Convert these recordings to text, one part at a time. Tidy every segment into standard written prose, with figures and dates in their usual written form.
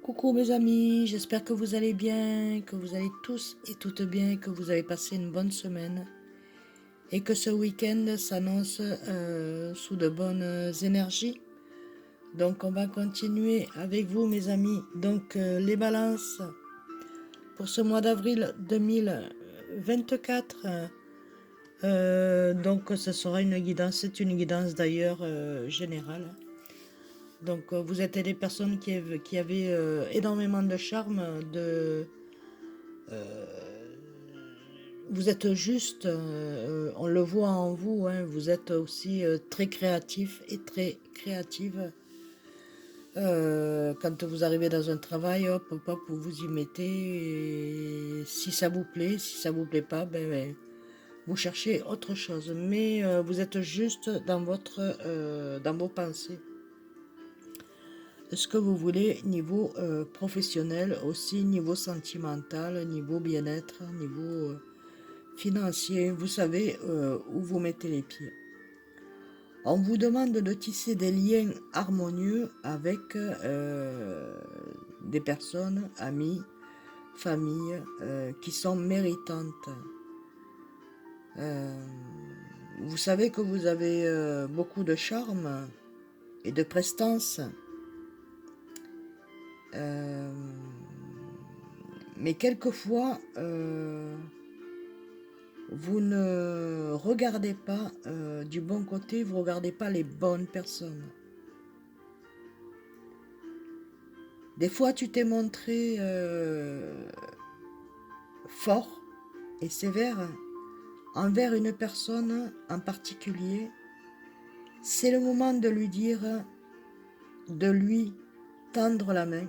Coucou mes amis, j'espère que vous allez bien, que vous allez tous et toutes bien, que vous avez passé une bonne semaine et que ce week-end s'annonce sous de bonnes énergies. Donc on va continuer avec vous mes amis. Donc les balances pour ce mois d'avril 2024. Donc ce sera une guidance, c'est une guidance d'ailleurs générale. Donc vous êtes des personnes qui avaient énormément de charme, vous êtes juste, on le voit en vous, hein, vous êtes aussi très créatif et très créative. Quand vous arrivez dans un travail, hop, hop, hop, vous vous y mettez. Et si ça vous plaît, si ça vous plaît pas, vous cherchez autre chose. Mais vous êtes juste dans vos pensées. Ce que vous voulez niveau professionnel, aussi niveau sentimental, niveau bien-être, niveau financier, vous savez où vous mettez les pieds. On vous demande de tisser des liens harmonieux avec des personnes, amis, famille, qui sont méritantes. Euh, vous savez que vous avez beaucoup de charme et de prestance, euh, mais quelquefois, vous ne regardez pas du bon côté, vous ne regardez pas les bonnes personnes. Des fois, tu t'es montré fort et sévère envers une personne en particulier. C'est le moment de lui dire, de lui tendre la main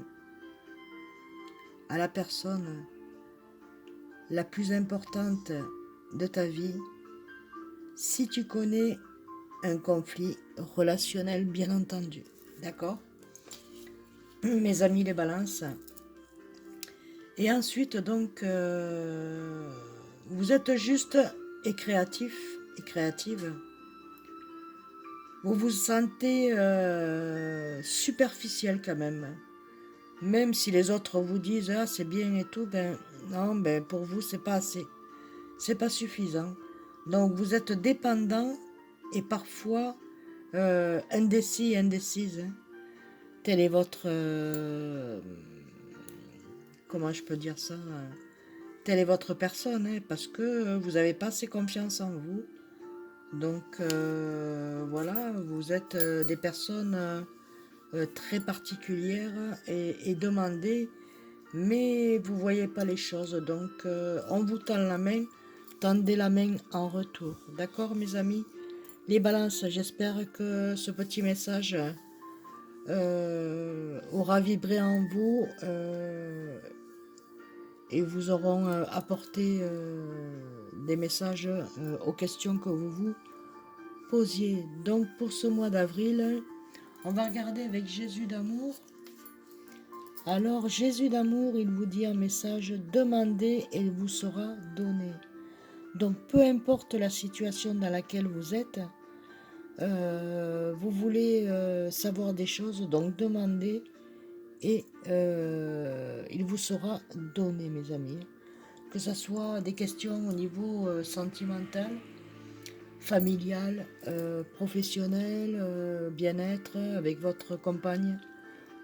à la personne la plus importante de ta vie si tu connais un conflit relationnel, bien entendu. D'accord? Mes amis les balances. Et ensuite, donc, vous êtes juste et créatif et créative. Vous vous sentez superficiel quand même. Même si les autres vous disent ah c'est bien et tout, ben non, ben pour vous c'est pas assez. C'est pas suffisant. Donc vous êtes dépendant et parfois indécis, indécise. Hein. Tel est votre comment je peux dire ça telle est votre personne, hein, parce que vous n'avez pas assez confiance en vous. Donc voilà, vous êtes des personnes très particulières et demandées, mais vous ne voyez pas les choses. Donc on vous tend la main, tendez la main en retour. D'accord mes amis? Les balances, j'espère que ce petit message aura vibré en vous et vous auront apporté des messages aux questions que vous vous posiez. Donc pour ce mois d'avril, on va regarder avec Jésus d'amour. Alors Jésus d'amour, il vous dit un message, demandez et il vous sera donné. Donc peu importe la situation dans laquelle vous êtes, vous voulez savoir des choses, donc demandez et il vous sera donné mes amis. Que ce soit des questions au niveau sentimental, familial, professionnel, bien-être avec votre compagne,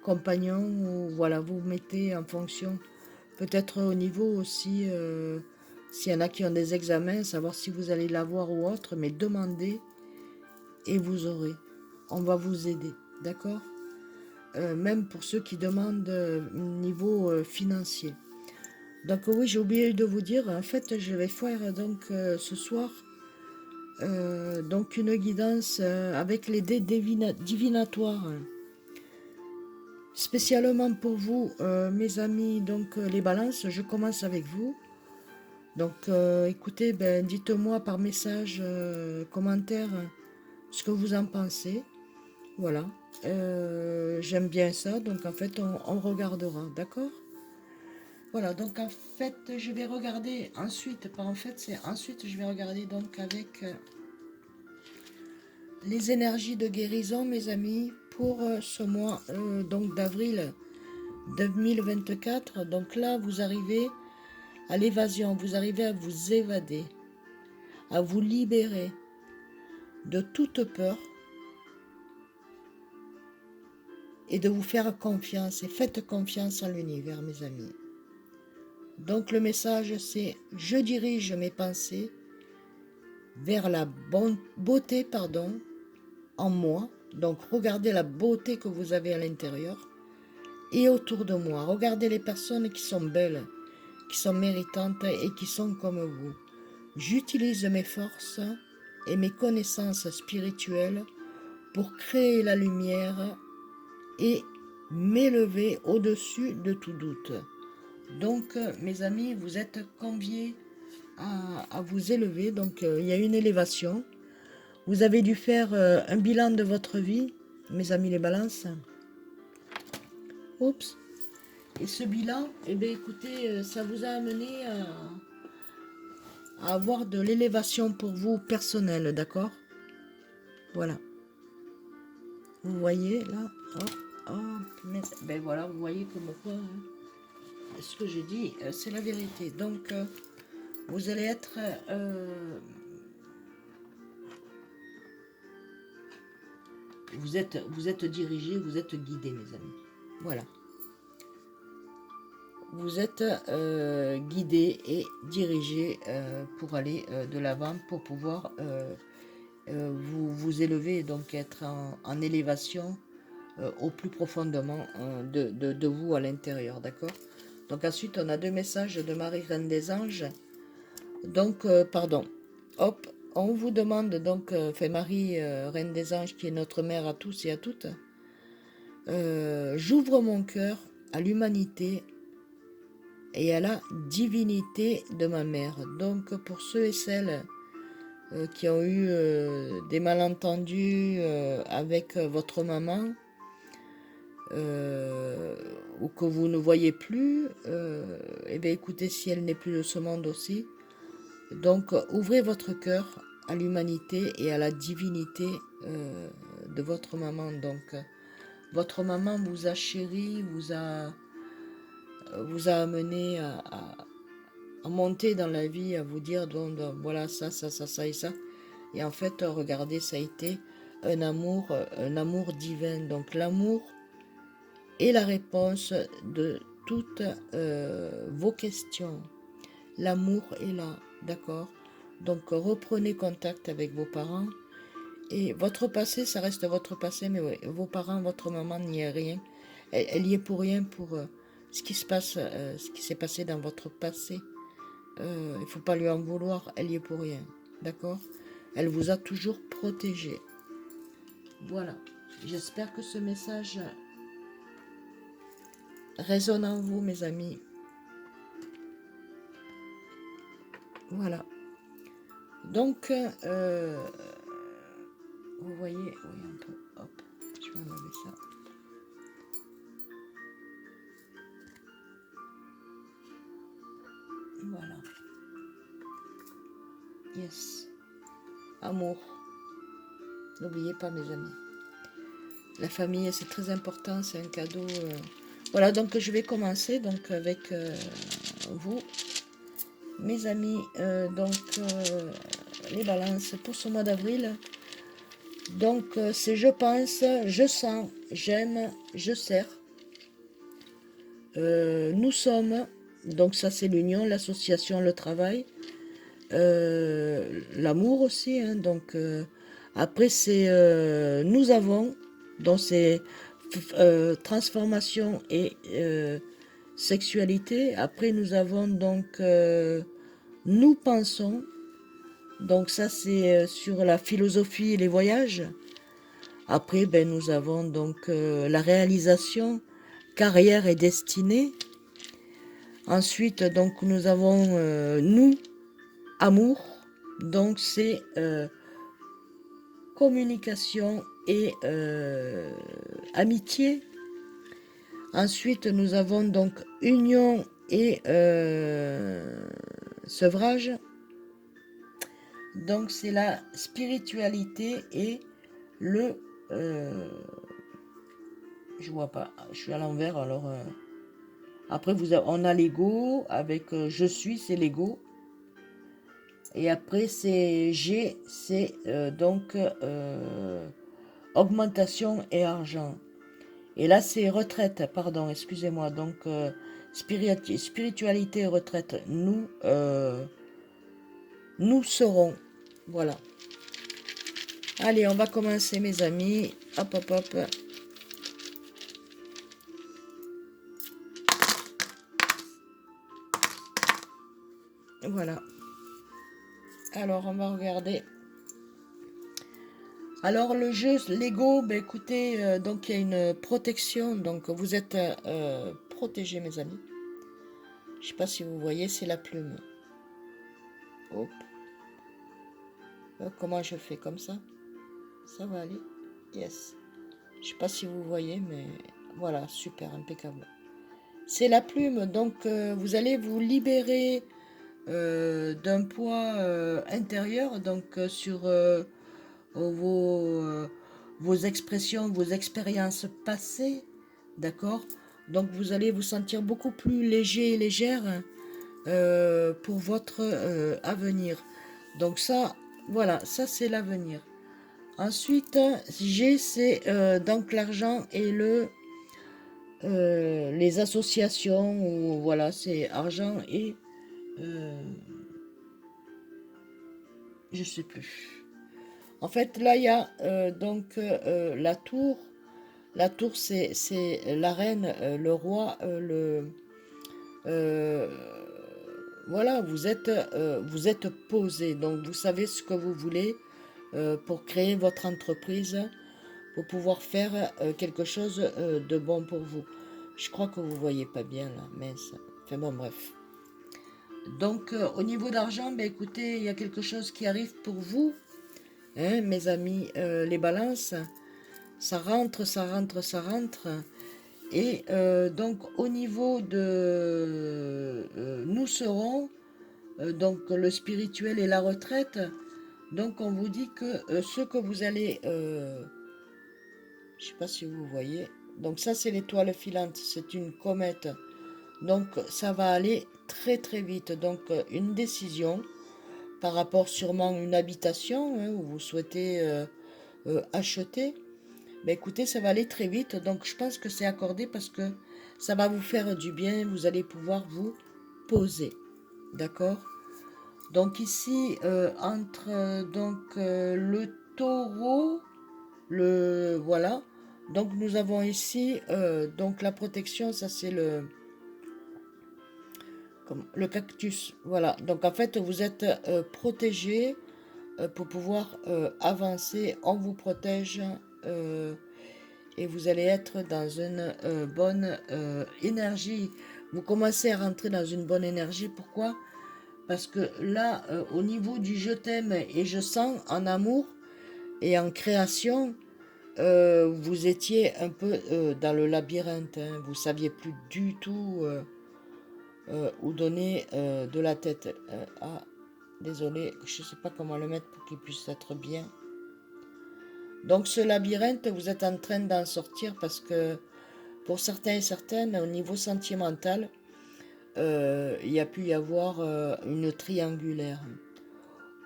compagnon, ou voilà, vous mettez en fonction, peut-être au niveau aussi, s'il y en a qui ont des examens, savoir si vous allez l'avoir ou autre, mais demandez et vous aurez. On va vous aider, d'accord? Même pour ceux qui demandent niveau financier. Donc oui, j'ai oublié de vous dire, en fait, je vais faire donc ce soir donc une guidance avec les dés divinatoires. Spécialement pour vous, mes amis, donc les balances, je commence avec vous. Donc écoutez, ben, dites-moi par message, commentaire, ce que vous en pensez. Voilà. J'aime bien ça, donc en fait, on regardera, d'accord? Voilà, donc en fait, je vais regarder ensuite, pas en fait, c'est ensuite, je vais regarder donc avec les énergies de guérison, mes amis, pour ce mois donc d'avril 2024. Donc là, vous arrivez à l'évasion, vous arrivez à vous évader, à vous libérer de toute peur et de vous faire confiance. Et faites confiance en l'univers, mes amis. Donc le message, c'est « Je dirige mes pensées vers la beauté, en moi. » Donc regardez la beauté que vous avez à l'intérieur et autour de moi. Regardez les personnes qui sont belles, qui sont méritantes et qui sont comme vous. J'utilise mes forces et mes connaissances spirituelles pour créer la lumière et m'élever au-dessus de tout doute. Donc, mes amis, vous êtes conviés à vous élever. Donc, il y a une élévation. Vous avez dû faire un bilan de votre vie, mes amis les balances. Oups. Et ce bilan, eh bien, écoutez, ça vous a amené à avoir de l'élévation pour vous personnelle, d'accord? Voilà. Vous voyez là, mais ben voilà, vous voyez comme quoi, hein, ce que je dis, c'est la vérité. Donc, vous allez être, vous êtes dirigé, vous êtes guidé, mes amis. Voilà. Vous êtes guidé et dirigé pour aller de l'avant, pour pouvoir vous élever, donc être en élévation au plus profondément de vous à l'intérieur, d'accord? Donc ensuite, on a deux messages de Marie, Reine des Anges. Donc, pardon, hop, on vous demande donc, fait Marie, Reine des Anges, qui est notre mère à tous et à toutes, j'ouvre mon cœur à l'humanité et à la divinité de ma mère. Donc, pour ceux et celles qui ont eu des malentendus avec votre maman, ou que vous ne voyez plus, eh bien écoutez, si elle n'est plus de ce monde aussi, donc ouvrez votre cœur à l'humanité et à la divinité de votre maman. Donc votre maman vous a chéri, vous a amené à monter dans la vie, à vous dire donc, voilà ça et ça. Et en fait, regardez, ça a été un amour divin. Donc l'amour est la réponse de toutes vos questions. L'amour est là, d'accord? Donc reprenez contact avec vos parents. Et votre passé, ça reste votre passé, mais ouais, vos parents, votre maman n'y est rien. Elle y est pour rien pour ce qui se passe, ce qui s'est passé dans votre passé. Il ne faut pas lui en vouloir, elle y est pour rien, d'accord? Elle vous a toujours protégé. Voilà, j'espère que ce message résonne en vous, mes amis. Voilà. Donc, vous voyez, oui, un peu, hop, je vais enlever ça. Voilà. Yes. Amour. N'oubliez pas, mes amis. La famille, c'est très important, c'est un cadeau. Voilà, donc je vais commencer donc avec vous, mes amis. Les balances pour ce mois d'avril. Donc, c'est je pense, je sens, j'aime, je sers. Nous sommes, donc ça c'est l'union, l'association, le travail. L'amour aussi, hein, donc après c'est nous avons, donc c'est transformation et sexualité. Après nous avons donc nous pensons, donc ça c'est sur la philosophie et les voyages. Après ben, nous avons donc la réalisation, carrière et destinée. Ensuite donc nous avons nous, amour, donc c'est communication et amitié. Ensuite, nous avons donc union et sevrage. Donc, c'est la spiritualité et le... je vois pas, je suis à l'envers alors... Après, on a l'ego avec je suis, c'est l'ego. Et après, c'est G, c'est donc augmentation et argent. Et là, c'est retraite, pardon, excusez-moi. Donc, spiritualité et retraite. Nous serons. Voilà. Allez, on va commencer, mes amis. Hop, hop, hop. Voilà. Alors, on va regarder. Alors, le jeu Lego, ben, écoutez, donc il y a une protection. Donc, vous êtes protégés, mes amis. Je sais pas si vous voyez, c'est la plume. Hop. Comment je fais comme ça? Ça va aller? Yes. Je sais pas si vous voyez, mais voilà, super, impeccable. C'est la plume, donc vous allez vous libérer d'un poids intérieur, donc sur vos expressions, vos expériences passées, d'accord? Donc vous allez vous sentir beaucoup plus léger et légère pour votre avenir. Donc ça, voilà, ça c'est l'avenir. Ensuite, G, c'est donc l'argent et les associations, ou voilà, c'est argent et je sais plus. En fait, là, il y a donc la tour. La tour, c'est la reine, le roi, euh, voilà, vous êtes posé. Donc, vous savez ce que vous voulez pour créer votre entreprise, pour pouvoir faire quelque chose de bon pour vous. Je crois que vous voyez pas bien là, mince. Enfin bon, bref. Donc, au niveau d'argent, ben, écoutez, il y a quelque chose qui arrive pour vous, hein, mes amis, les balances. Ça rentre, ça rentre, ça rentre. Et donc, au niveau de nous serons, donc le spirituel et la retraite, donc on vous dit que ce que vous allez, je sais pas si vous voyez, donc ça c'est l'étoile filante, c'est une comète. Donc ça va aller très très vite. Donc une décision par rapport sûrement à une habitation hein, où vous souhaitez acheter. Ben écoutez, ça va aller très vite. Donc je pense que c'est accordé parce que ça va vous faire du bien. Vous allez pouvoir vous poser. D'accord? Donc ici, entre le taureau, le voilà. Donc nous avons ici donc la protection, ça c'est le cactus. Voilà. Donc en fait, vous êtes protégé pour pouvoir avancer. On vous protège et vous allez être dans une bonne énergie. Vous commencez à rentrer dans une bonne énergie. Pourquoi? Parce que là, au niveau du je t'aime et je sens en amour et en création, vous étiez un peu dans le labyrinthe. Hein. Vous saviez plus du tout où donner de la tête. Ah, désolé, je ne sais pas comment le mettre pour qu'il puisse être bien. Donc ce labyrinthe, vous êtes en train d'en sortir parce que pour certains et certaines, au niveau sentimental, il y a pu y avoir une triangulaire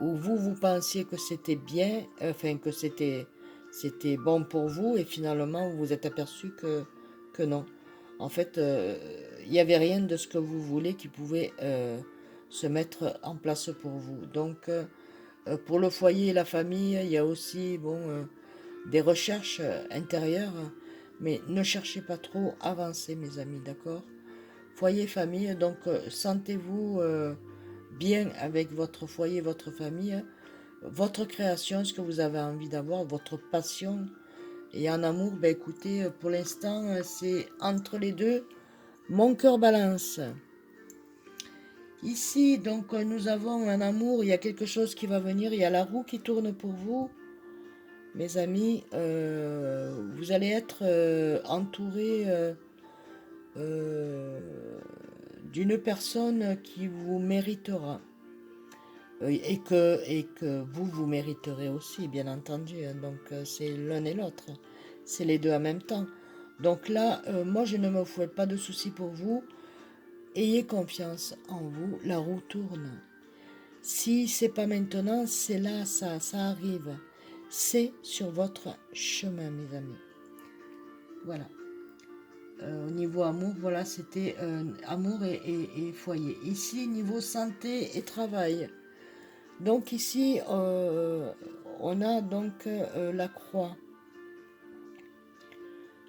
où vous pensiez que c'était bien, enfin que c'était bon pour vous et finalement vous vous êtes aperçu que non. En fait, il n'y avait rien de ce que vous voulez qui pouvait se mettre en place pour vous. Donc, pour le foyer et la famille, il y a aussi bon, des recherches intérieures, mais ne cherchez pas trop, avancez mes amis, d'accord? Foyer, famille, donc sentez-vous bien avec votre foyer, votre famille, votre création, ce que vous avez envie d'avoir, votre passion. Et en amour, ben écoutez, pour l'instant, c'est entre les deux, mon cœur balance. Ici, donc, nous avons un amour, il y a quelque chose qui va venir, il y a la roue qui tourne pour vous. Mes amis, vous allez être entouré euh, d'une personne qui vous méritera. Et que vous mériterez aussi, bien entendu. Hein. Donc, c'est l'un et l'autre. C'est les deux en même temps. Donc là, moi, je ne me fais pas de soucis pour vous. ayez confiance en vous, la roue tourne. Si c'est pas maintenant, c'est là, ça arrive. C'est sur votre chemin, mes amis. Voilà. Au niveau amour, voilà, c'était amour et foyer. Ici, niveau santé et travail. Donc ici, on a donc la croix.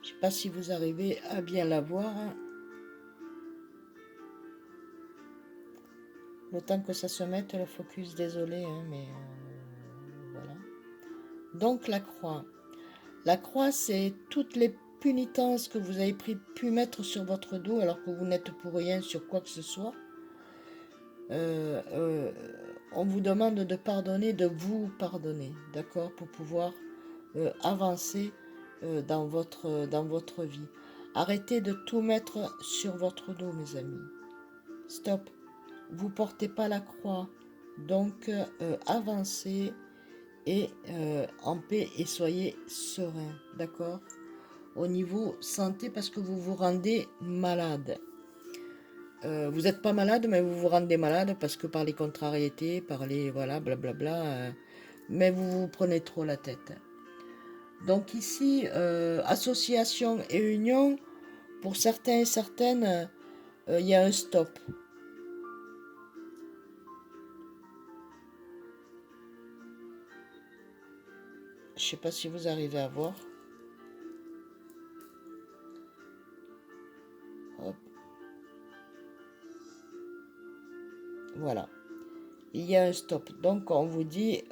Je ne sais pas si vous arrivez à bien la voir. Le temps que ça se mette, le focus, désolé, hein, mais voilà. Donc la croix. La croix, c'est toutes les punitences que vous avez pu mettre sur votre dos alors que vous n'êtes pour rien sur quoi que ce soit. On vous demande de pardonner, de vous pardonner, d'accord, pour pouvoir avancer dans votre vie. Arrêtez de tout mettre sur votre dos, mes amis. Stop. Vous portez pas la croix. Donc, avancez et en paix et soyez serein, d'accord? Au niveau santé, parce que vous vous rendez malade. Vous n'êtes pas malade, mais vous vous rendez malade parce que par les contrariétés, par les voilà, blablabla, mais vous vous prenez trop la tête. Donc ici, association et union, pour certains et certaines, il y a un stop. Je ne sais pas si vous arrivez à voir. Hop. Voilà. Il y a un stop. Donc on vous dit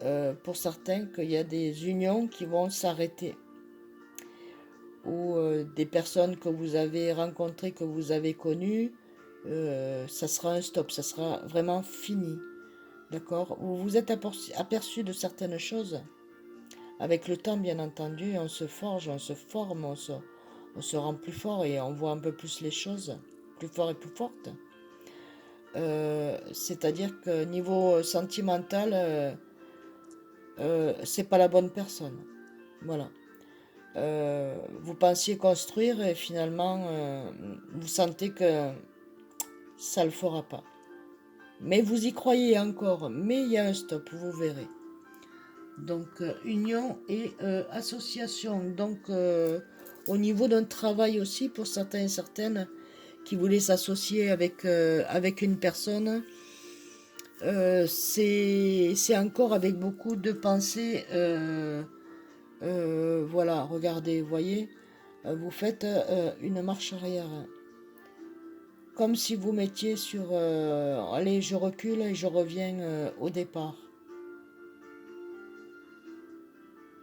pour certains qu'il y a des unions qui vont s'arrêter. Ou des personnes que vous avez rencontrées, que vous avez connues, ça sera un stop, ça sera vraiment fini. D'accord? Vous vous êtes aperçu de certaines choses. Avec le temps, bien entendu, on se forge, on se forme, on se rend plus fort et on voit un peu plus les choses, plus fort et plus fortes. C'est-à-dire que niveau sentimental, c'est pas la bonne personne. Voilà. Vous pensiez construire et finalement vous sentez que ça le fera pas. Mais vous y croyez encore, mais il y a un stop, vous verrez. Donc union et association. Donc au niveau d'un travail aussi pour certains et certaines qui voulaient s'associer avec une personne, c'est encore avec beaucoup de pensées. Voilà, regardez, vous voyez, vous faites une marche arrière. Comme si vous mettiez sur... allez, je recule et je reviens au départ.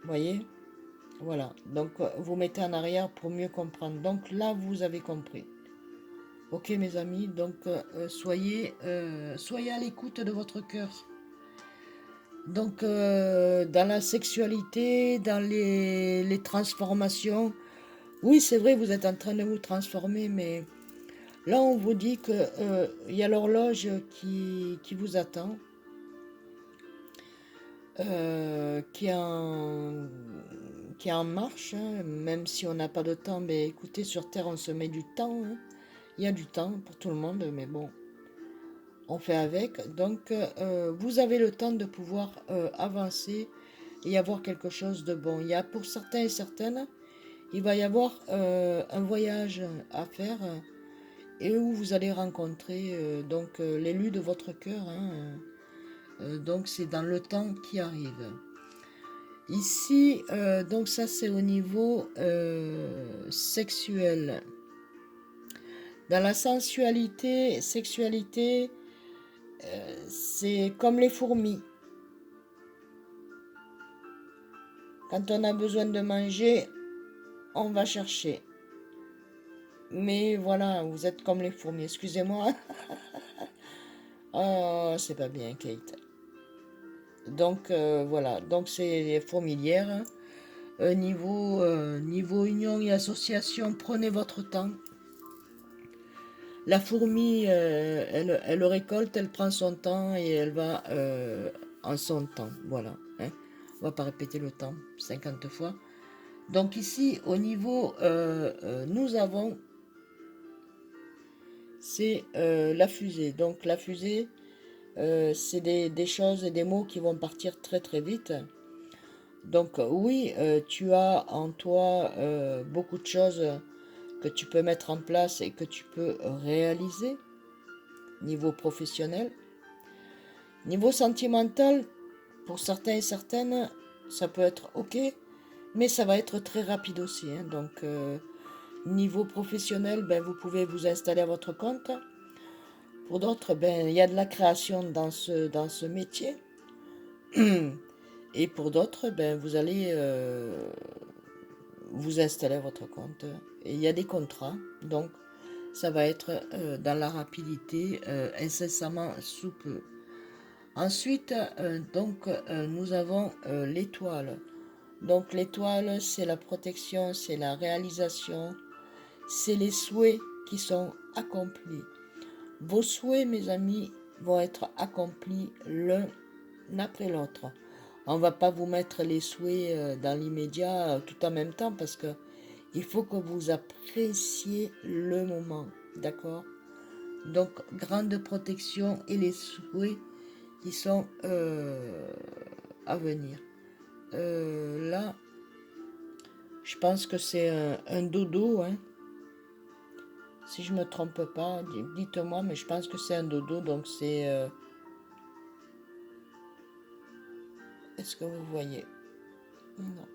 Vous voyez? Voilà. Donc, vous mettez en arrière pour mieux comprendre. Donc, là, vous avez compris. Ok, mes amis. Donc, soyez à l'écoute de votre cœur. Donc, dans la sexualité, dans les transformations, oui, c'est vrai, vous êtes en train de vous transformer, mais là, on vous dit que y a l'horloge qui vous attend, qui est en marche, hein, même si on n'a pas de temps. Mais écoutez, sur Terre, on se met du temps, hein. Il y a du temps pour tout le monde, mais bon, on fait avec. Donc, vous avez le temps de pouvoir avancer et avoir quelque chose de bon. Il y a pour certains et certaines, il va y avoir un voyage à faire et où vous allez rencontrer donc l'élu de votre cœur, hein, donc c'est dans le temps qui arrive. Ici, donc ça c'est au niveau sexuel. Dans la sensualité, sexualité, c'est comme les fourmis. Quand on a besoin de manger, on va chercher. Mais voilà, vous êtes comme les fourmis, excusez-moi. Oh, c'est pas bien, Kate. Donc voilà, donc c'est fourmilière, hein. Niveau union et association, prenez votre temps. La fourmi, elle récolte, elle prend son temps et elle va en son temps. Voilà, hein. On va pas répéter le temps 50 fois. Donc ici, au niveau, nous avons c'est la fusée. Donc la fusée, c'est des choses et des mots qui vont partir très très vite. Donc oui, tu as en toi beaucoup de choses que tu peux mettre en place et que tu peux réaliser niveau professionnel. Niveau sentimental, pour certains et certaines, ça peut être ok, mais ça va être très rapide aussi, hein. Donc niveau professionnel, ben, vous pouvez vous installer à votre compte. Pour d'autres, ben, il y a de la création dans ce métier. Et pour d'autres, ben, vous allez vous installer à votre compte. Et il y a des contrats, donc ça va être dans la rapidité, incessamment sous peu. Ensuite, nous avons l'étoile. Donc l'étoile, c'est la protection, c'est la réalisation, c'est les souhaits qui sont accomplis. Vos souhaits, mes amis, vont être accomplis l'un après l'autre. On ne va pas vous mettre les souhaits dans l'immédiat tout en même temps parce que il faut que vous appréciez le moment, d'accord? Donc, grande protection et les souhaits qui sont à venir. Là, je pense que c'est un dodo, hein. Si je me trompe pas, dites-moi, mais je pense que c'est un dodo, donc c'est... est-ce que vous voyez? Non.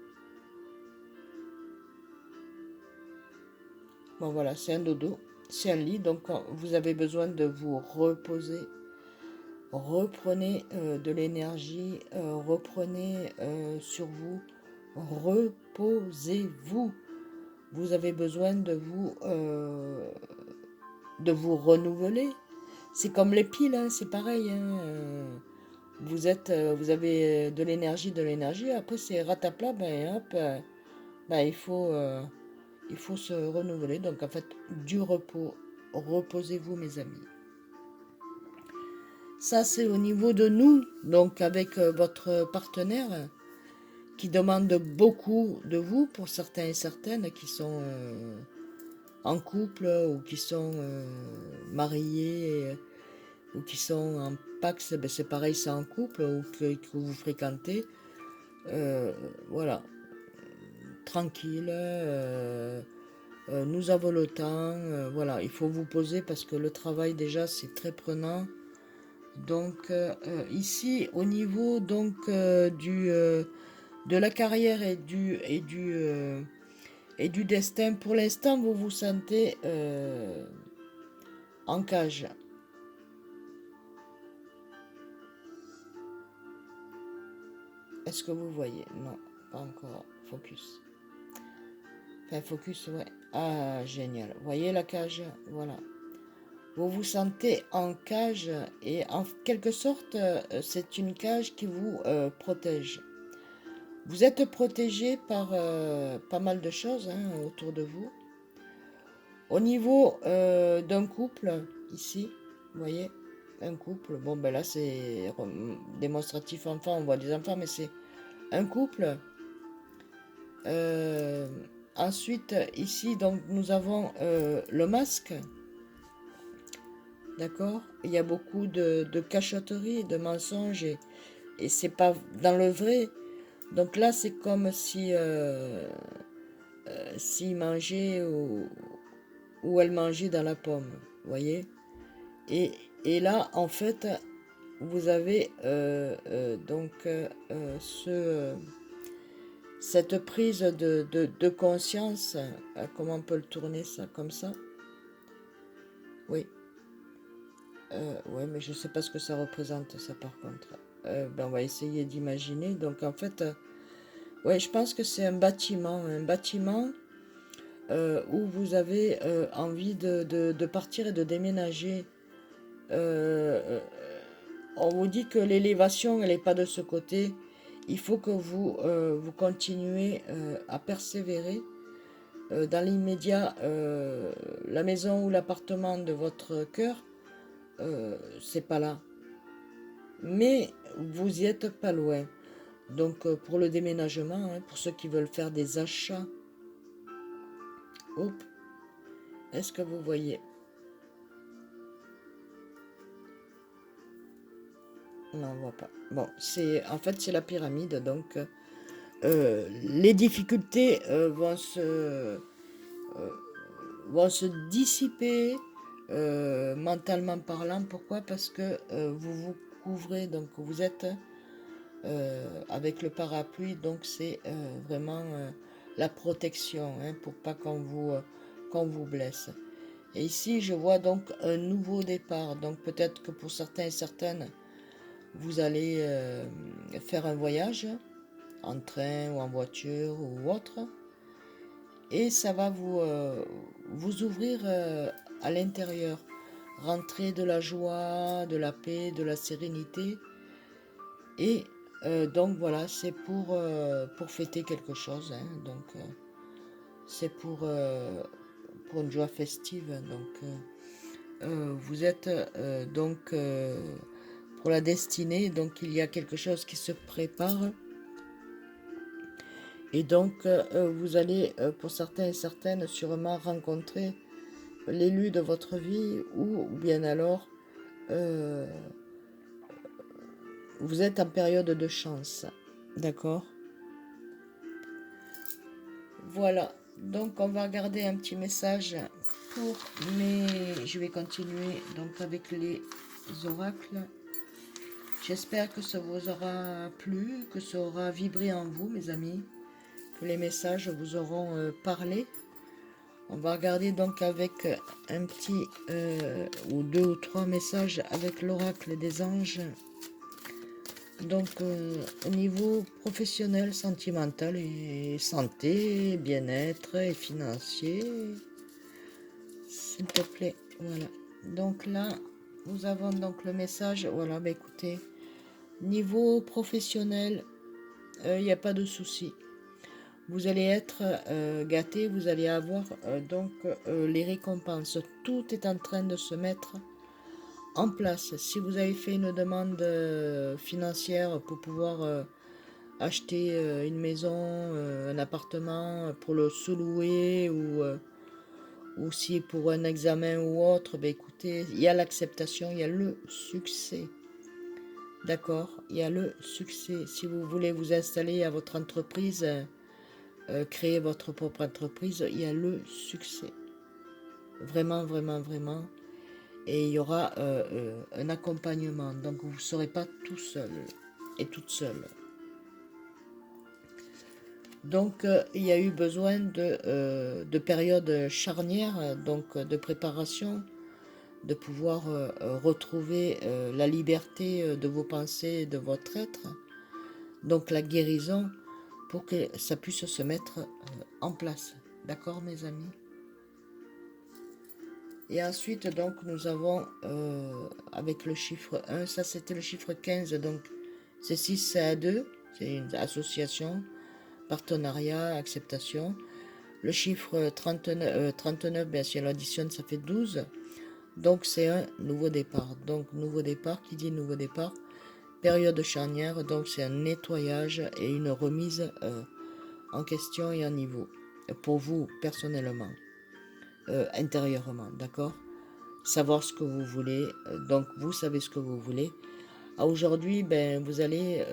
Bon voilà, c'est un dodo, c'est un lit, donc vous avez besoin de vous reposer. Reprenez de l'énergie, reprenez sur vous, reposez-vous. Vous avez besoin de vous renouveler. C'est comme les piles, hein, c'est pareil, hein, vous avez de l'énergie, après c'est ratapla, ben hop, ben, il faut se renouveler. Donc en fait, du repos, reposez-vous mes amis. Ça c'est au niveau de nous, donc avec votre partenaire qui demande beaucoup de vous pour certains et certaines qui sont en couple ou qui sont mariés ou qui sont en pax, ben c'est pareil, c'est en couple ou que vous fréquentez. Voilà, tranquille, nous avons le temps, voilà, il faut vous poser parce que le travail déjà c'est très prenant. Donc ici au niveau donc de la carrière et du destin, pour l'instant vous vous sentez en cage. Est-ce que vous voyez? Non, pas encore. Focus. Enfin, focus, ouais. Ah, génial. Voyez la cage? Voilà. Vous vous sentez en cage et en quelque sorte, c'est une cage qui vous protège. Vous êtes protégé par pas mal de choses hein, autour de vous. Au niveau d'un couple, ici, vous voyez, un couple, bon ben là c'est démonstratif enfant, on voit des enfants, mais c'est un couple. Euh, Ensuite, ici, donc, nous avons le masque. D'accord? Il y a beaucoup de cachotteries, de mensonges, et c'est pas dans le vrai. Donc là, c'est comme si s'il mangeait ou elle mangeait dans la pomme. Vous voyez? Et, et là, en fait, vous avez cette prise de conscience. Comment on peut le tourner ça comme ça? Oui. Ouais, mais je sais pas ce que ça représente, ça, par contre. Ben, on va essayer d'imaginer. Donc, en fait, ouais, je pense que c'est un bâtiment où vous avez envie de partir et de déménager. Euh, on vous dit que l'élévation, elle n'est pas de ce côté. Il faut que vous continuez à persévérer. Dans l'immédiat, la maison ou l'appartement de votre cœur, c'est pas là. Mais vous y êtes pas loin. Donc pour le déménagement, hein, pour ceux qui veulent faire des achats, hop, est-ce que vous voyez? Non, on voit pas. Bon, en fait, c'est la pyramide, donc les difficultés vont se dissiper mentalement parlant. Pourquoi? Parce que vous vous couvrez, donc vous êtes avec le parapluie, donc c'est vraiment la protection, hein, pour pas qu'on vous blesse. Et ici, je vois donc un nouveau départ. Donc peut-être que pour certains et certaines, vous allez faire un voyage en train ou en voiture ou autre. Et ça va vous ouvrir à l'intérieur. Rentrer de la joie, de la paix, de la sérénité. Et donc voilà, c'est pour fêter quelque chose, hein. Donc c'est pour une joie festive. Donc vous êtes donc pour la destinée, donc il y a quelque chose qui se prépare. Et donc vous allez, pour certains et certaines, sûrement rencontrer l'élu de votre vie, ou bien alors euh, vous êtes en période de chance. D'accord? Voilà. Donc on va regarder un petit message pour mes... Je vais continuer donc avec les oracles. J'espère que ça vous aura plu, que ça aura vibré en vous, mes amis, que les messages vous auront parlé. On va regarder donc avec un petit ou deux ou trois messages avec l'oracle des anges. Donc au niveau professionnel, sentimental et santé, bien-être et financier, s'il te plaît. Voilà. Donc là, nous avons donc le message. Voilà, bah écoutez, niveau professionnel, il n'y a pas de souci. Vous allez être gâté, vous allez avoir donc les récompenses. Tout est en train de se mettre en place. Si vous avez fait une demande financière pour pouvoir acheter une maison, un appartement pour le sous-louer, ou si pour un examen ou autre, ben écoutez, il y a l'acceptation, il y a le succès. D'accord? Il y a le succès. Si vous voulez vous installer à votre entreprise, créer votre propre entreprise, il y a le succès. Vraiment, vraiment, vraiment. Et il y aura un accompagnement. Donc vous ne serez pas tout seul et toute seule. Donc il y a eu besoin de périodes charnières, donc de préparation, de pouvoir retrouver la liberté de vos pensées et de votre être. Donc la guérison pour que ça puisse se mettre en place. D'accord, mes amis? Et ensuite, donc, nous avons, avec le chiffre 1, ça c'était le chiffre 15, donc c'est 6 à 2, c'est une association, partenariat, acceptation. Le chiffre 39, bien si on l'additionne, ça fait 12. Donc c'est un nouveau départ. Donc nouveau départ, qui dit nouveau départ, période charnière, donc c'est un nettoyage et une remise en question et en niveau. Pour vous, personnellement, intérieurement, d'accord? Savoir ce que vous voulez, donc vous savez ce que vous voulez. Aujourd'hui, ben, vous allez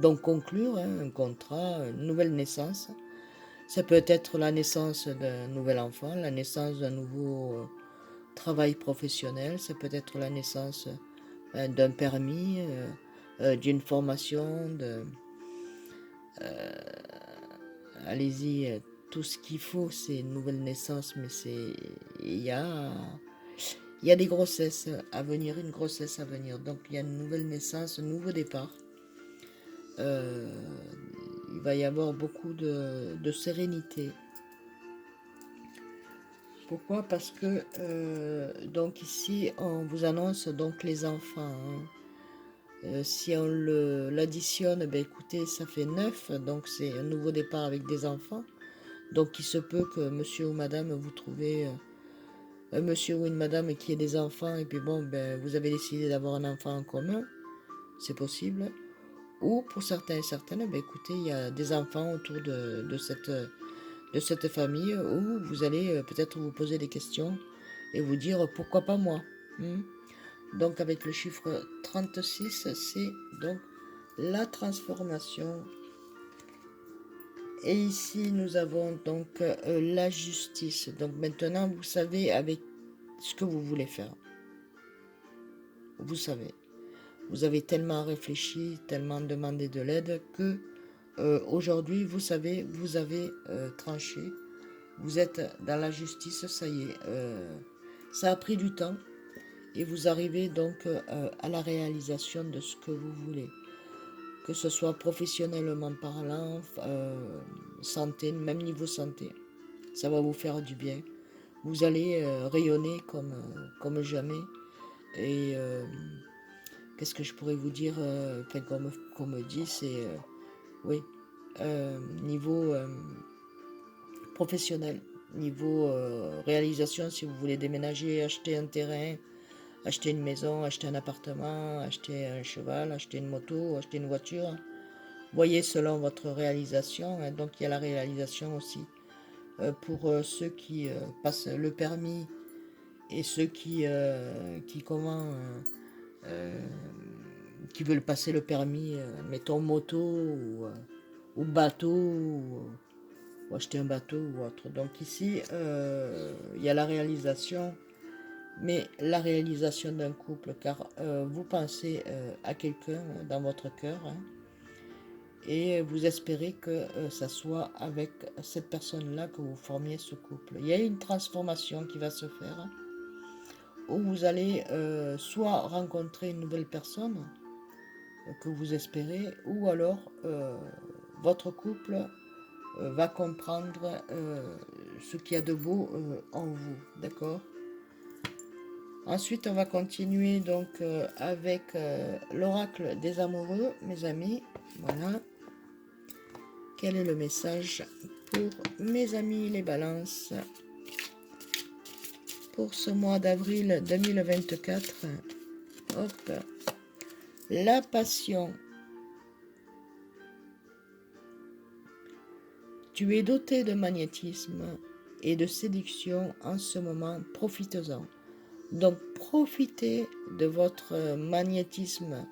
donc conclure un contrat, une nouvelle naissance. Ça peut être la naissance d'un nouvel enfant, la naissance d'un nouveau travail professionnel, ça peut être la naissance d'un permis, d'une formation, allez-y, tout ce qu'il faut, c'est une nouvelle naissance, mais il y a, il y a des grossesses à venir, une grossesse à venir. Donc il y a une nouvelle naissance, un nouveau départ. Euh, il va y avoir beaucoup de sérénité. Pourquoi? Parce que donc ici on vous annonce donc les enfants, hein. Si on l'additionne, ben écoutez, ça fait 9, donc c'est un nouveau départ avec des enfants. Donc il se peut que monsieur ou madame, vous trouvez un monsieur ou une madame qui ait des enfants, et puis bon, ben, vous avez décidé d'avoir un enfant en commun, c'est possible. Ou pour certains et certaines, ben écoutez, il y a des enfants autour de cette famille, où vous allez peut-être vous poser des questions et vous dire pourquoi pas moi, hein. Donc avec le chiffre 36, c'est donc la transformation. Et ici, nous avons donc la justice. Donc maintenant, vous savez avec ce que vous voulez faire. Vous savez. Vous avez tellement réfléchi, tellement demandé de l'aide que aujourd'hui, vous savez, vous avez tranché. Vous êtes dans la justice, ça y est. Ça a pris du temps et vous arrivez donc à la réalisation de ce que vous voulez. Que ce soit professionnellement parlant, santé, même niveau santé. Ça va vous faire du bien. Vous allez rayonner comme jamais. Et qu'est-ce que je pourrais vous dire enfin, qu'on me dit, c'est oui, niveau professionnel, niveau réalisation, si vous voulez déménager, acheter un terrain, acheter une maison, acheter un appartement, acheter un cheval, acheter une moto, acheter une voiture. Voyez selon votre réalisation, hein, donc il y a la réalisation aussi pour ceux qui passent le permis et ceux euh, qui veulent passer le permis, mettons moto ou bateau ou acheter un bateau ou autre. Donc ici, il y a la réalisation, mais la réalisation d'un couple, car vous pensez à quelqu'un dans votre cœur, hein, et vous espérez que ça soit avec cette personne-là que vous formiez ce couple. Il y a une transformation qui va se faire, où vous allez soit rencontrer une nouvelle personne que vous espérez, ou alors votre couple va comprendre ce qu'il y a de beau en vous, d'accord? Ensuite, on va continuer donc avec l'oracle des amoureux, mes amis. Voilà. Quel est le message pour mes amis les balances pour ce mois d'avril 2024? Hop. La passion. Tu es doté de magnétisme et de séduction en ce moment, profites-en. Donc profitez de votre magnétisme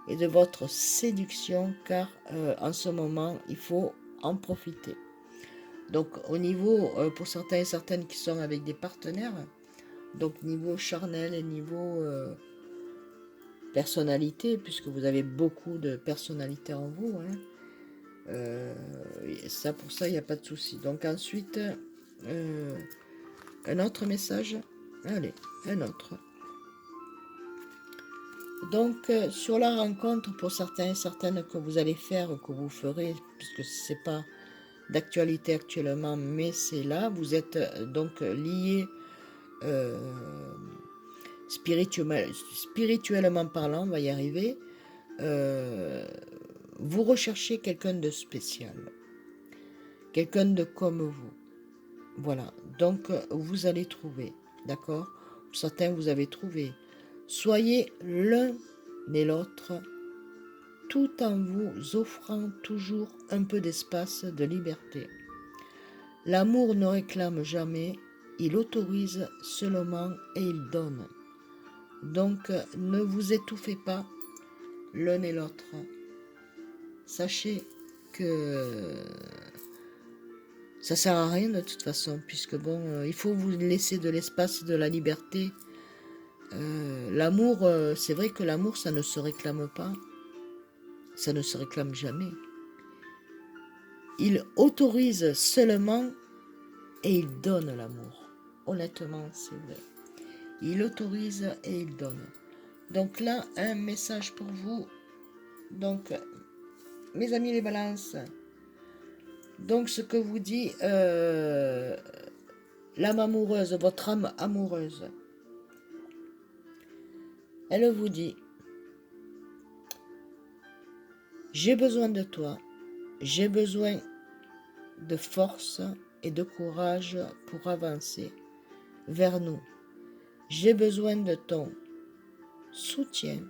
et de votre séduction, car en ce moment, il faut en profiter. Donc au niveau, pour certains et certaines qui sont avec des partenaires, donc niveau charnel et niveau personnalité, puisque vous avez beaucoup de personnalité en vous, hein, ça pour ça, il n'y a pas de souci. Donc ensuite, un autre message. Allez, un autre. Donc, sur la rencontre, pour certains et certaines que vous allez faire ou que vous ferez, puisque ce n'est pas d'actualité actuellement, mais c'est là, vous êtes donc liés spirituellement parlant, on va y arriver. Vous recherchez quelqu'un de spécial, quelqu'un de comme vous. Voilà, donc vous allez trouver, d'accord? Certains vous avez trouvé. Soyez l'un et l'autre, tout en vous offrant toujours un peu d'espace de liberté. L'amour ne réclame jamais, il autorise seulement et il donne. Donc ne vous étouffez pas l'un et l'autre. Sachez que ça sert à rien de toute façon, puisque bon, il faut vous laisser de l'espace, de la liberté. L'amour, c'est vrai que l'amour, ça ne se réclame pas, ça ne se réclame jamais. Il autorise seulement et il donne l'amour. Honnêtement, c'est vrai. Il autorise et il donne. Donc là, un message pour vous. Donc, mes amis les balances, donc ce que vous dit l'âme amoureuse, votre âme amoureuse, elle vous dit: j'ai besoin de toi, j'ai besoin de force et de courage pour avancer vers nous. J'ai besoin de ton soutien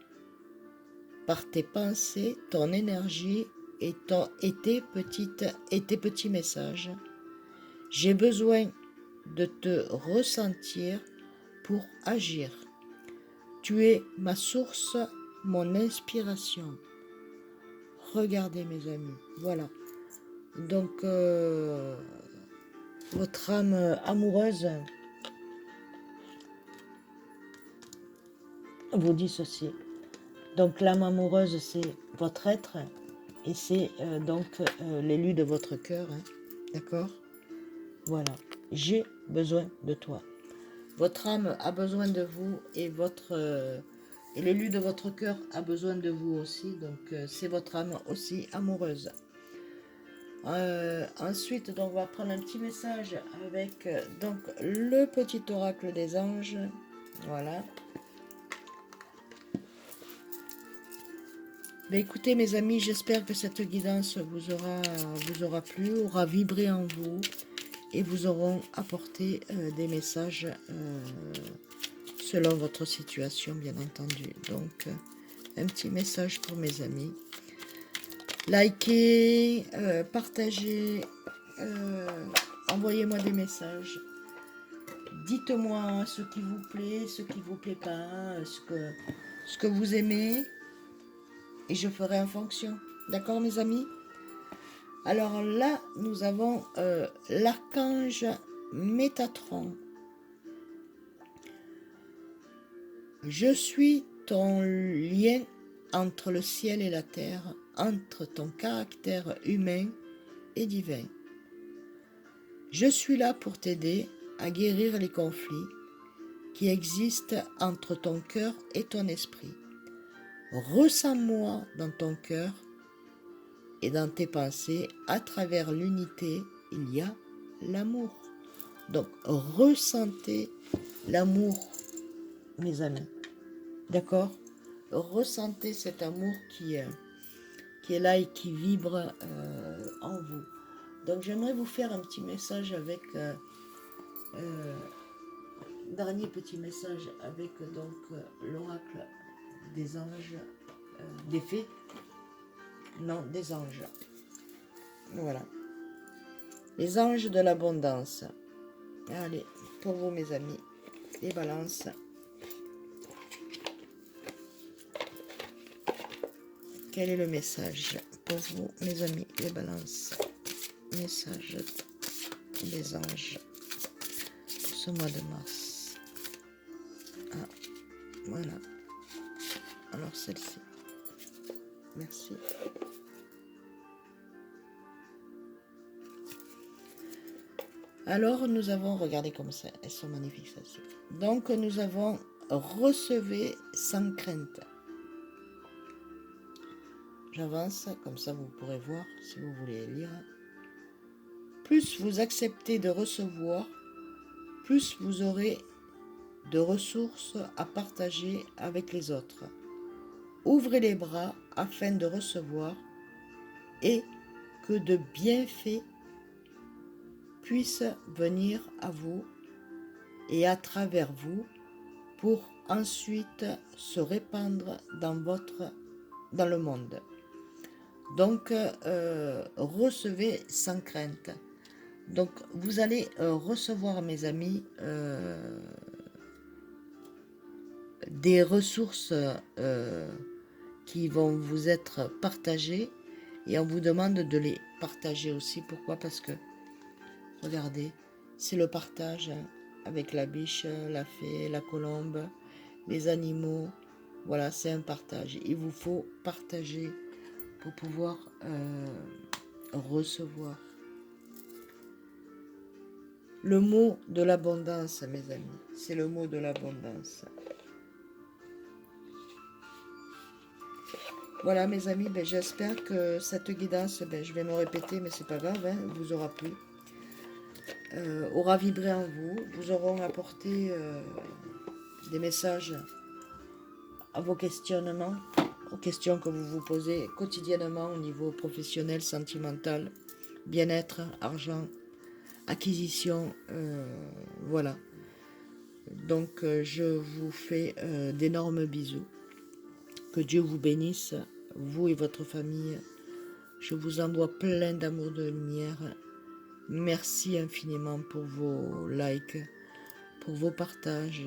par tes pensées, ton énergie et tes petits messages. J'ai besoin de te ressentir pour agir. Tu es ma source, mon inspiration. Regardez mes amis, voilà. Donc, votre âme amoureuse vous dit ceci. Donc, l'âme amoureuse, c'est votre être et c'est l'élu de votre cœur. Hein, d'accord? Voilà. J'ai besoin de toi. Votre âme a besoin de vous et et l'élu de votre cœur a besoin de vous aussi. Donc, c'est votre âme aussi amoureuse. Ensuite, donc, on va prendre un petit message avec donc le petit oracle des anges. Voilà. Ben, écoutez mes amis, j'espère que cette guidance vous aura plu, aura vibré en vous et vous auront apporté des messages selon votre situation, bien entendu. Donc, un petit message pour mes amis. Likez, partagez, envoyez-moi des messages. Dites-moi ce qui vous plaît, ce qui vous plaît pas, ce que vous aimez. Et je ferai en fonction. D'accord, mes amis? Alors là, nous avons l'archange Métatron. Je suis ton lien entre le ciel et la terre, entre ton caractère humain et divin. Je suis là pour t'aider à guérir les conflits qui existent entre ton cœur et ton esprit. Ressens-moi dans ton cœur et dans tes pensées. À travers l'unité, il y a l'amour. Donc, ressentez l'amour, mes amis. D'accord? Ressentez cet amour qui est là et qui vibre en vous. Donc, j'aimerais vous faire un petit message avec... dernier petit message avec l'oracle des anges, des fées. Non, des anges. Voilà. Les anges de l'abondance. Allez, pour vous mes amis, les balances. Quel est le message pour vous mes amis, les balances? Message des anges pour ce mois de mars. Ah, voilà. Alors celle-ci. Merci. Alors nous avons, regardez comme ça, elles sont magnifiques celles-ci. Donc nous avons recevez sans crainte. J'avance, comme ça vous pourrez voir si vous voulez lire. Plus vous acceptez de recevoir, plus vous aurez de ressources à partager avec les autres. Ouvrez les bras afin de recevoir et que de bienfaits puissent venir à vous et à travers vous pour ensuite se répandre dans le monde. Donc, recevez sans crainte. Donc, vous allez recevoir, mes amis, des ressources qui vont vous être partagées et on vous demande de les partager aussi. Pourquoi? Parce que, regardez, c'est le partage avec la biche, la fée, la colombe, les animaux. Voilà, c'est un partage. Il vous faut partager pour pouvoir recevoir. Le mot de l'abondance, mes amis, c'est le mot de l'abondance. Voilà, mes amis, ben, j'espère que cette guidance, ben, je vais me répéter, mais c'est pas grave, hein, vous aura plu. Aura vibré en vous, vous auront apporté des messages à vos questionnements, aux questions que vous vous posez quotidiennement au niveau professionnel, sentimental, bien-être, argent, acquisition, voilà. Donc je vous fais d'énormes bisous. Que Dieu vous bénisse, vous et votre famille. Je vous envoie plein d'amour, de lumière. Merci infiniment pour vos likes, pour vos partages.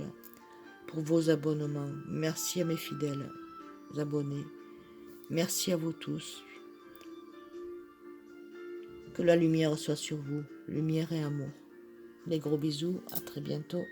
pour vos abonnements. Merci à mes fidèles abonnés. Merci à vous tous. Que la lumière soit sur vous. Lumière et amour. Des gros bisous. À très bientôt.